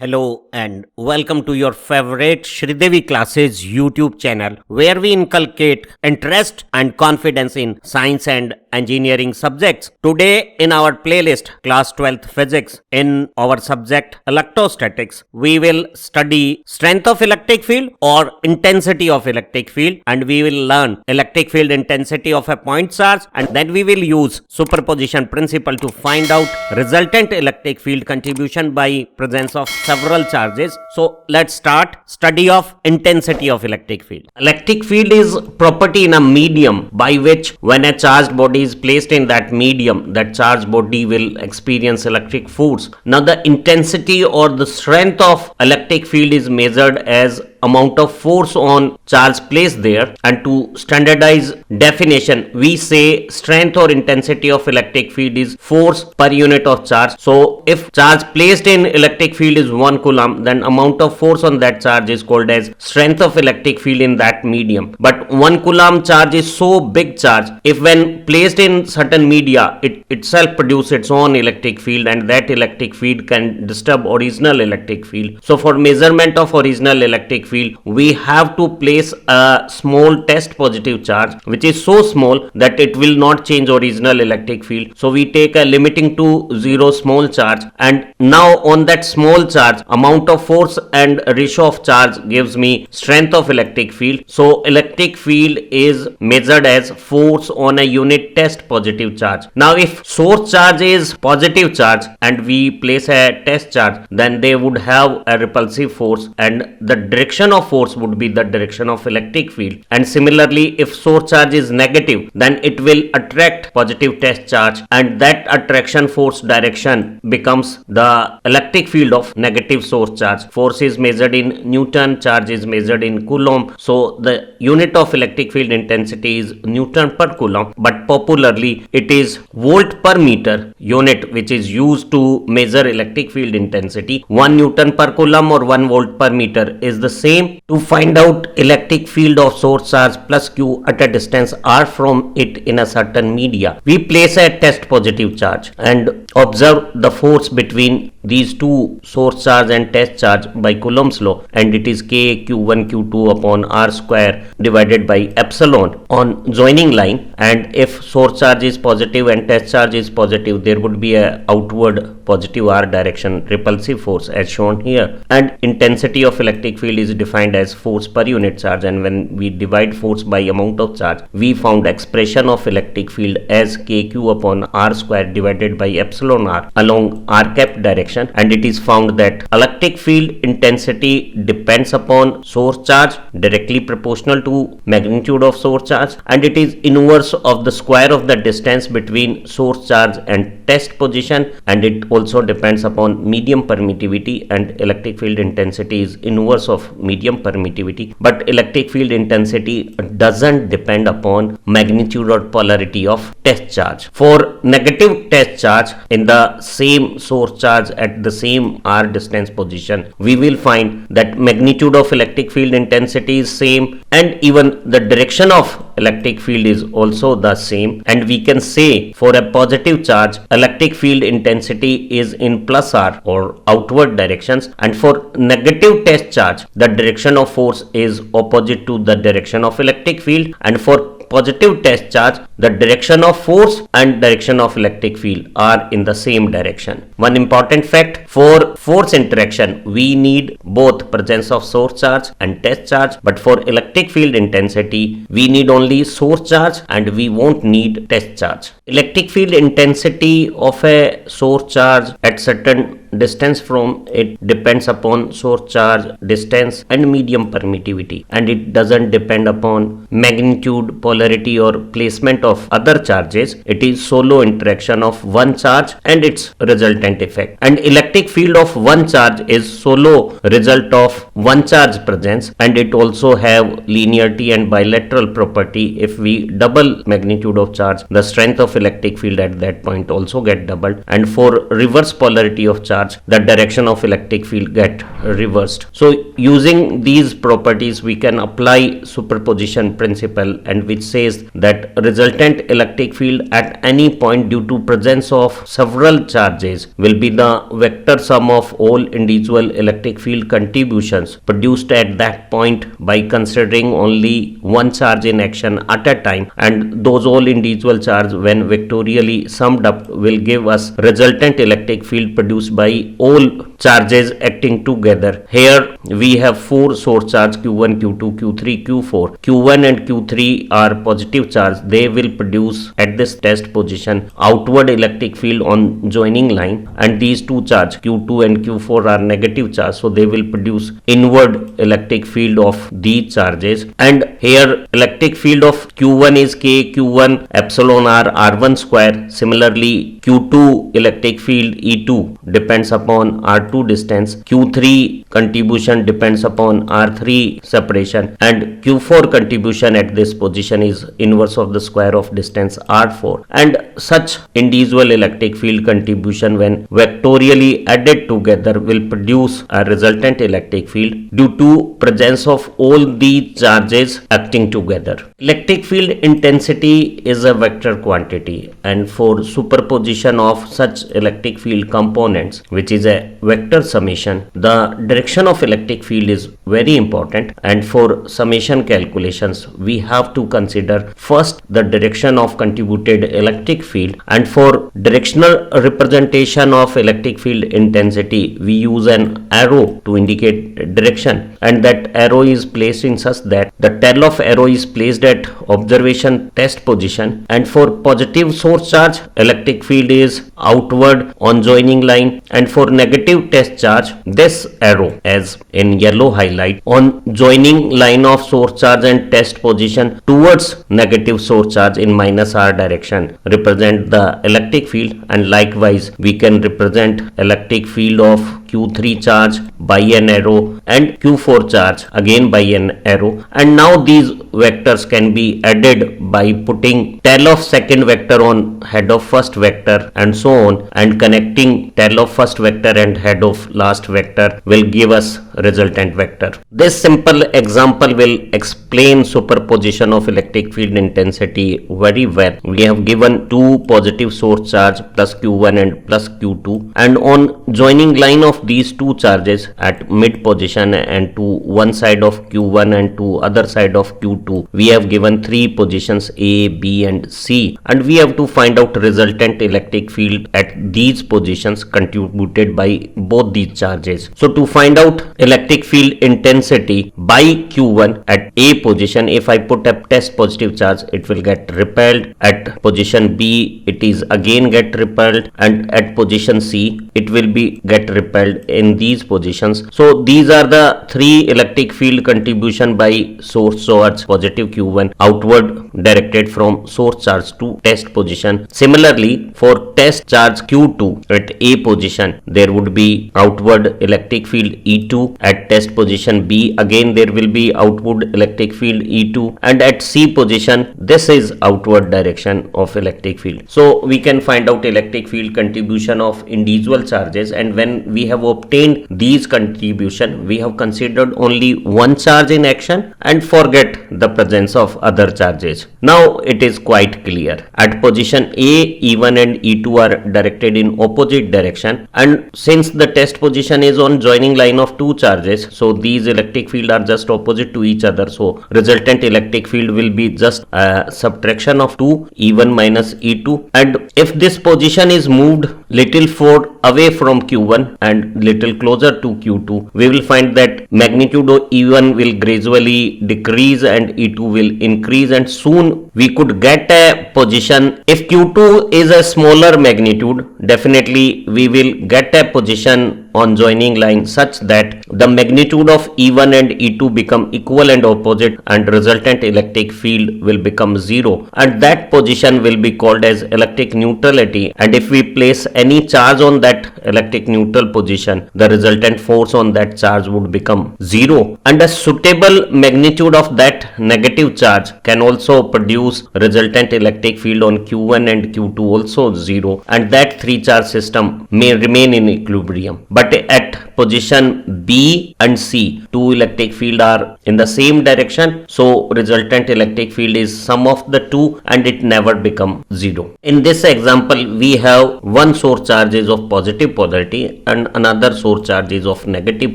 Hello and welcome to your favorite Shridevi classes YouTube channel where we inculcate interest and confidence in science and engineering subjects. Today in our playlist class 12th physics in our subject electrostatics, we will study strength of electric field or intensity of electric field, and we will learn electric field intensity of a point charge, and then we will use superposition principle to find out resultant electric field contribution by presence of several charges. So let's start study of intensity of electric field. Electric field is property in a medium by which when a charged body is placed in that medium, that charged body will experience electric force. Now the intensity or the strength of electric field is measured as amount of force on charge placed there, and to standardize definition we say strength or intensity of electric field is force per unit of charge. So if charge placed in electric field is 1 coulomb, then amount of force on that charge is called as strength of electric field in that medium. But 1 coulomb charge is so big charge, if when placed in certain media it itself produce its own electric field, and that electric field can disturb original electric field. So for measurement of original electric field we have to place a small test positive charge which is so small that it will not change original electric field. So we take a limiting to 0 small charge, and now on that small charge amount of force and ratio of charge gives me strength of electric field. So electric field is measured as force on a unit test positive charge. Now if source charge is positive charge and we place a test charge, then they would have a repulsive force, and the direction of force would be the direction of electric field. And similarly, if source charge is negative, then it will attract positive test charge, and that attraction force direction becomes the electric field of negative source charge. Force is measured in Newton, charge is measured in Coulomb. So the unit of electric field intensity is Newton per Coulomb, but popularly it is volt per meter unit which is used to measure electric field intensity. 1 Newton per Coulomb or 1 volt per meter is the same to find out electric field of source charge plus Q at a distance r from it in a certain media. We place a test positive charge and observe the force between these two, source charge and test charge, by Coulomb's law, and it is K Q1 Q2 upon R square divided by epsilon on joining line. And if source charge is positive and test charge is positive, there would be a outward positive R direction repulsive force as shown here. And intensity of electric field is defined as force per unit charge, and when we divide force by amount of charge, we found expression of electric field as KQ upon R square divided by epsilon R along R cap direction. And it is found that electric field intensity depends upon source charge, directly proportional to magnitude of source charge, and it is inverse of the square of the distance between source charge and test position, and it also depends upon medium permittivity, and electric field intensity is inverse of medium permittivity. But electric field intensity doesn't depend upon magnitude or polarity of test charge. For negative test charge in the same source charge at the same r distance position, we will find that magnitude of electric field intensity is same, and even the direction of electric field is also the same. And we can say for a positive charge electric field intensity is in plus r or outward directions, and for negative test charge the direction of force is opposite to the direction of electric field, and for positive test charge the direction of force and direction of electric field are in the same direction. One important fact: for force interaction we need both presence of source charge and test charge, but for electric field intensity we need only source charge and we won't need test charge. Electric field intensity of a source charge at certain distance from it depends upon source charge, distance and medium permittivity, and it doesn't depend upon magnitude, polarity or placement of other charges. It is solo interaction of one charge and its resultant effect. And electric field of one charge is solo result of one charge presence, and it also have linearity and bilateral property. If we double magnitude of charge, the strength of electric field at that point also get doubled, and for reverse polarity of charge charge, the direction of electric field get reversed. So using these properties we can apply superposition principle, and which says that resultant electric field at any point due to presence of several charges will be the vector sum of all individual electric field contributions produced at that point by considering only one charge in action at a time, and those all individual charge when vectorially summed up will give us resultant electric field produced by all charges acting together. Here we have four source charge Q1, Q2, Q3, Q4. Q1 and Q3 are positive charge. They will produce at this test position outward electric field on joining line, and these two charge Q2 and Q4 are negative charge, so they will produce inward electric field of these charges. And here electric field of Q1 is K Q1 epsilon R R1 square. Similarly Q2 electric field E2 depends upon R2 distance, Q3 contribution depends upon R3 separation, and Q4 contribution at this position is inverse of the square of distance R4. And such individual electric field contribution when vectorially added together will produce a resultant electric field due to presence of all these charges acting together. Electric field intensity is a vector quantity, and for superposition of such electric field components, which is a vector summation, the direction of electric field is very important. And for summation calculations we have to consider first the direction of contributed electric field, and for directional representation of electric field intensity we use an arrow to indicate direction, and that arrow is placed in such that the tail of arrow is placed at observation test position, and for positive source charge electric field is outward on joining line, and for negative test charge this arrow, as in yellow highlight, on joining line of source charge and test position towards negative source charge in minus R direction represent the electric field. And likewise we can represent electric field of Q3 charge by an arrow and Q4 charge again by an arrow, and now these vectors can be added by putting tail of second vector on head of first vector and so on, and connecting tail of first vector and head of last vector will give us resultant vector. This simple example will explain superposition of electric field intensity very well. We have given two positive source charge plus Q1 and plus Q2, and on joining line of these two charges at mid position and to one side of Q1 and to other side of Q2 we have given three positions A, B and C, and we have to find out resultant electric field at these positions contributed by both these charges. So to find out electric field intensity by Q1 at A position, if I put a test positive charge it will get repelled, at position B it is again get repelled, and at position C it will be get repelled in these positions. So these are the three electric field contribution by source charge positive Q1 outward directed from source charge to test position. Similarly for test charge Q2 at A position there would be outward electric field E2, at test position B again there will be outward electric field E2, and at C position this is outward direction of electric field. So we can find out electric field contribution of individual charges, and when we have obtained these contribution we have considered only one charge in action and forget the presence of other charges. Now it is quite clear. At position A, E1 and E2 are directed in opposite direction, and since the test position is on joining line of two charges, so these electric field are just opposite to each other, so resultant electric field will be just a subtraction of 2 E1 minus E2. And if this position is moved little far away from Q1 and little closer to Q2, we will find that magnitude of E1 will gradually decrease and E2 will increase, and soon we could get a position. If Q2 is a smaller magnitude, definitely we will get a position on joining line such that the magnitude of E1 and E2 become equal and opposite, and resultant electric field will become zero, and that position will be called as electric neutrality. And if we place any charge on that electric neutral position, the resultant force on that charge would become zero, and a suitable magnitude of that negative charge can also produce resultant electric field on Q1 and Q2 also zero, and that three charge system may remain in equilibrium. But at position B and C, two electric field are in the same direction, so resultant electric field is sum of the two and it never become zero. In this example, we have one source charge is of positive polarity and another source charge is of negative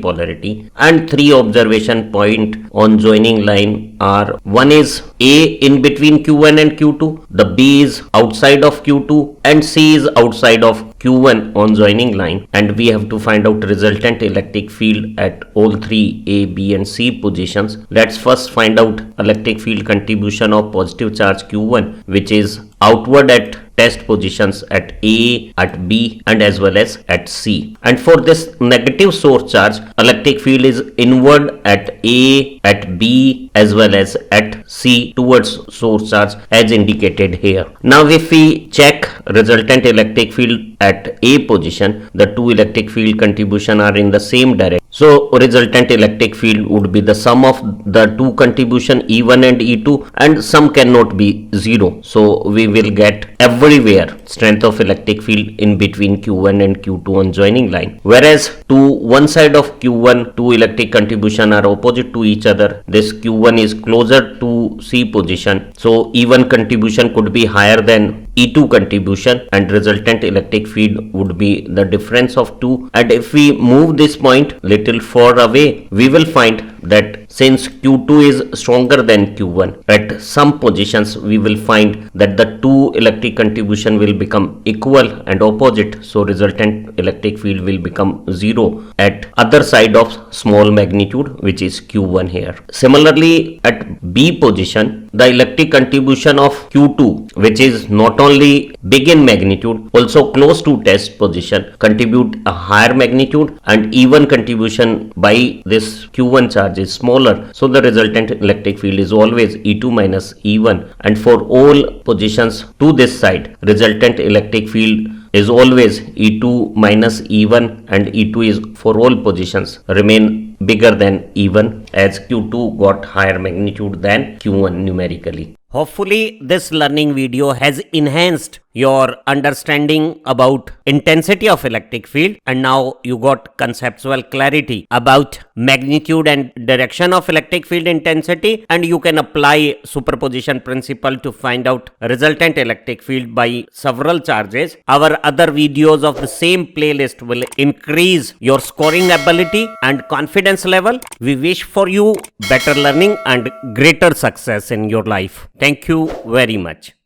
polarity, and three observation point on joining line are: one is A in between Q1 and Q2, the B is outside of Q2, and C is outside of Q1 on joining line, and we have to find out resultant electric field at all three A, B and C positions. Let's first find out electric field contribution of positive charge Q1, which is outward at test positions at A, at B and as well as at C. And for this negative source charge, electric field is inward at A, at B as well as at C towards source charge as indicated here. Now if we check resultant electric field at A position, the two electric field contribution are in the same direction. So resultant electric field would be the sum of the two contribution E1 and E2, and sum cannot be zero. So we will get everywhere strength of electric field in between Q1 and Q2 on joining line. Whereas to one side of Q1, two electric contribution are opposite to each other. This Q1 is closer to C position, so E1 contribution could be higher than E2 contribution, and resultant electric field would be the difference of two. And if we move this point little far away, we will find that since Q2 is stronger than Q1, at some positions we will find that the two electric contribution will become equal and opposite, so resultant electric field will become zero at other side of small magnitude, which is Q1 here. Similarly, at B position, the electric contribution of Q2, which is not only big in magnitude, also close to test position, contribute a higher magnitude, and even contribution by this Q1 charge is smaller, so the resultant electric field is always E2 minus E1, and for all positions to this side, resultant electric field is always E2 minus E1, and E2 is for all positions remain bigger than E1, as Q2 got higher magnitude than Q1 numerically. Hopefully this learning video has enhanced your understanding about intensity of electric field, and now you got conceptual clarity about magnitude and direction of electric field intensity, and you can apply superposition principle to find out resultant electric field by several charges. Our other videos of the same playlist will increase your scoring ability and confidence level. We wish for you better learning and greater success in your life. Thank you very much.